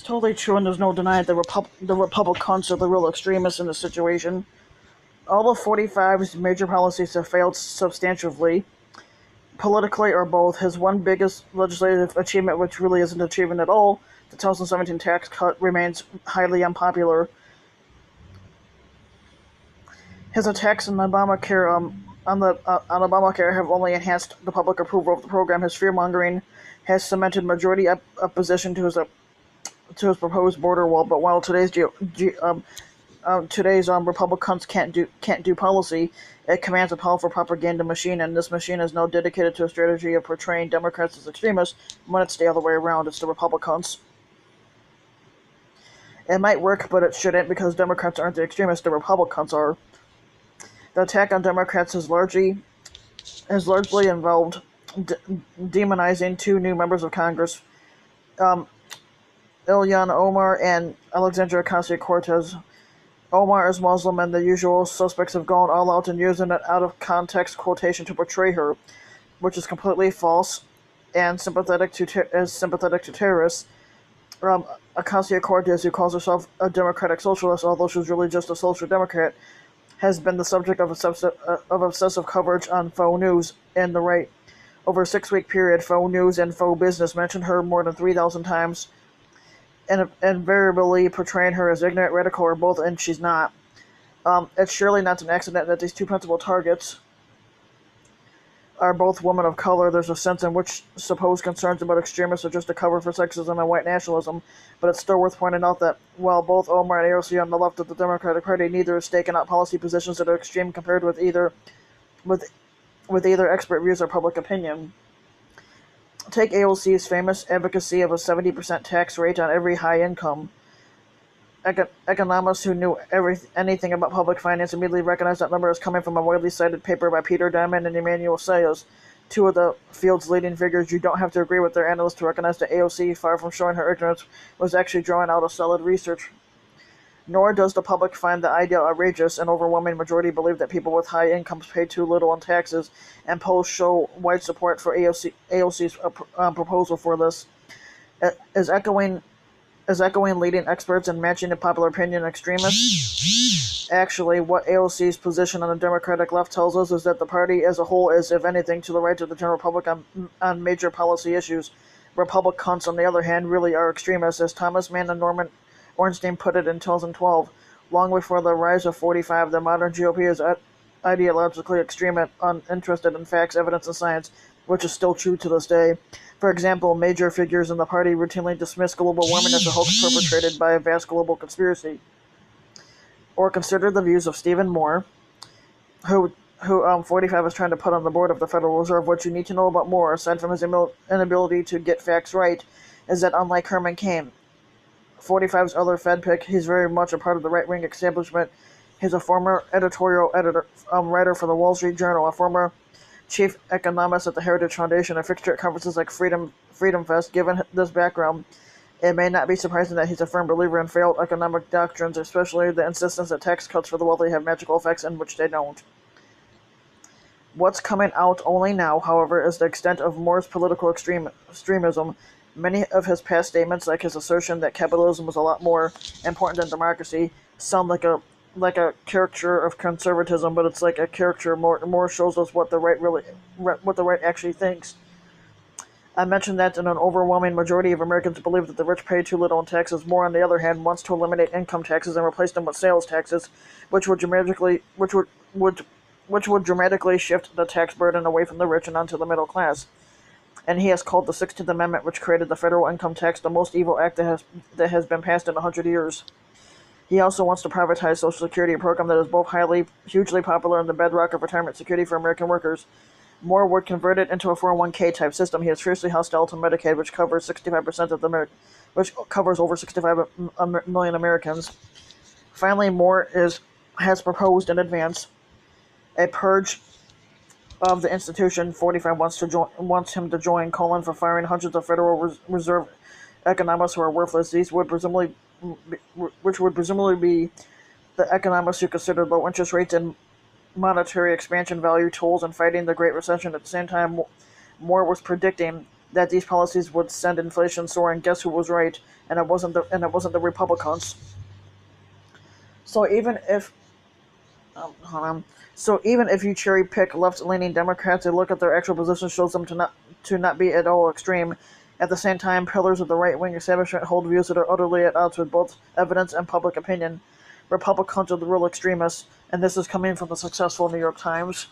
totally true, and there's no denying the Republicans are the real extremists in the situation. All of 45's major policies have failed substantively, politically or both. His one biggest legislative achievement, which really isn't an achievement at all, the 2017 tax cut, remains highly unpopular. His attacks on Obamacare have only enhanced the public approval of the program. His fear-mongering has cemented majority opposition to his proposed border wall. But while today's Republicans can't do policy, it commands a powerful propaganda machine, and this machine is now dedicated to a strategy of portraying Democrats as extremists when it's the other way around. It's the Republicans. It might work, but it shouldn't, because Democrats aren't the extremists, the Republicans are. The attack on Democrats has largely involved demonizing two new members of Congress, um, Ilhan Omar and Alexandria Ocasio-Cortez. Omar is Muslim, and the usual suspects have gone all out and using an out-of-context quotation to portray her, which is completely false and sympathetic to terrorists. Ocasio-Cortez, who calls herself a democratic socialist, although she's really just a social democrat, has been the subject of obsessive coverage on faux news and the right. Over a 6-week period, faux news and faux business mentioned her more than 3,000 times, and invariably portraying her as ignorant, radical, or both, and she's not. It's surely not an accident that these two principal targets are both women of color. There's a sense in which supposed concerns about extremists are just a cover for sexism and white nationalism, but it's still worth pointing out that while both Omar and AOC on the left of the Democratic Party, neither has taken out policy positions that are extreme compared with either expert views or public opinion. Take AOC's famous advocacy of a 70% tax rate on every high income. Economists who knew anything about public finance immediately recognized that number as coming from a widely cited paper by Peter Diamond and Emmanuel Sayers, two of the field's leading figures. You don't have to agree with their analysts to recognize that AOC, far from showing her ignorance, was actually drawing out a solid research. Nor does the public find the idea outrageous. An overwhelming majority believe that people with high incomes pay too little in taxes, and polls show wide support for AOC's proposal for this. Is echoing leading experts and matching the popular opinion extremists. Actually, what AOC's position on the Democratic left tells us is that the party as a whole is, if anything, to the right of the general public on major policy issues. Republicans, on the other hand, really are extremists, as Thomas Mann and Norman Ornstein put it in 2012. Long before the rise of 45, the modern GOP is ideologically extreme and uninterested in facts, evidence, and science, which is still true to this day. For example, major figures in the party routinely dismiss global warming as a hoax perpetrated by a vast global conspiracy. Or consider the views of Stephen Moore, who 45 is trying to put on the board of the Federal Reserve. What you need to know about Moore, aside from his inability to get facts right, is that unlike Herman Cain, 45's other Fed pick, he's very much a part of the right-wing establishment. He's a former writer for the Wall Street Journal, a former chief economist at the Heritage Foundation, a fixture at conferences like Freedom Fest. Given this background, it may not be surprising that he's a firm believer in failed economic doctrines, especially the insistence that tax cuts for the wealthy have magical effects, in which they don't. What's coming out only now, however, is the extent of Moore's political extremism. Many of his past statements, like his assertion that capitalism was a lot more important than democracy, sound like a caricature of conservatism, but it's like a caricature more shows us what the right actually thinks. I mentioned that an overwhelming majority of Americans believe that the rich pay too little in taxes. Moore, on the other hand, wants to eliminate income taxes and replace them with sales taxes, which would dramatically shift the tax burden away from the rich and onto the middle class. And he has called the 16th Amendment, which created the federal income tax, the most evil act that has been passed in 100 years. He also wants to privatize Social Security, a program that is both hugely popular and the bedrock of retirement security for American workers. Moore would convert it into a 401k type system. He is fiercely hostile to Medicaid, which covers 65% of which covers over 65 million Americans. Finally, Moore has proposed in advance a purge of the institution 45 wants him to join, calling for firing hundreds of Federal Reserve economists who are worthless. These would presumably be the economists who considered low interest rates and monetary expansion value tools in fighting the Great Recession. At the same time, Moore was predicting that these policies would send inflation soaring. Guess who was right? And it wasn't the Republicans. So even if hold on. So even if you cherry pick left-leaning Democrats, a look at their actual position shows them to not be at all extreme. At the same time, pillars of the right-wing establishment hold views that are utterly at odds with both evidence and public opinion. Republicans are the real extremists, and this is coming from the successful New York Times.